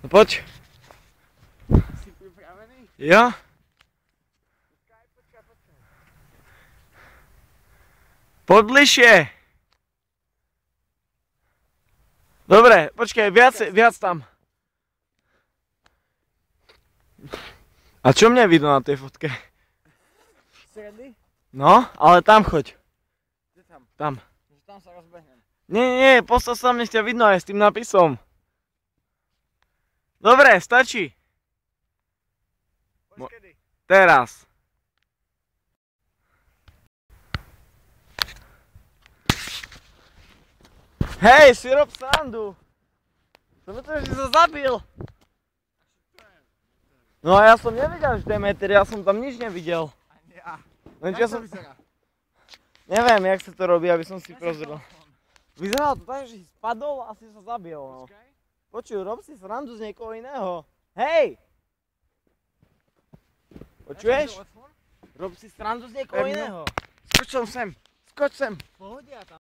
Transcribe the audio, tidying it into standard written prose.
No poď. Si pripravený? Jo? Počkaj. Poď bližšie. Dobre, počkaj, viac tam. A čo mne vidno na tej fotke? Sredný? No, ale tam choď. Kde tam? Tam. Že tam sa rozbehnem. Nie, postav sa, mne ťa vidno aj s tým nápisom. Dobre, stačí. Poď kedy? Teraz. Hej, si rob srandu. Som myslel, že si sa zabil. No a ja som nevidel, že Demeter, ja som tam nič nevidel. Ani ja. Lenže ja som... vyzerá? Neviem, jak sa to robí, aby som si prozrel. Vyzeralo to tak, že si spadol a si sa zabil, no. Počkaj. Počuj, rob si srandu z niekoho iného. Hej! Počuješ? Rob si srandu z niekoho iného. Skoč sem. Skoč sem. Pohodia tam.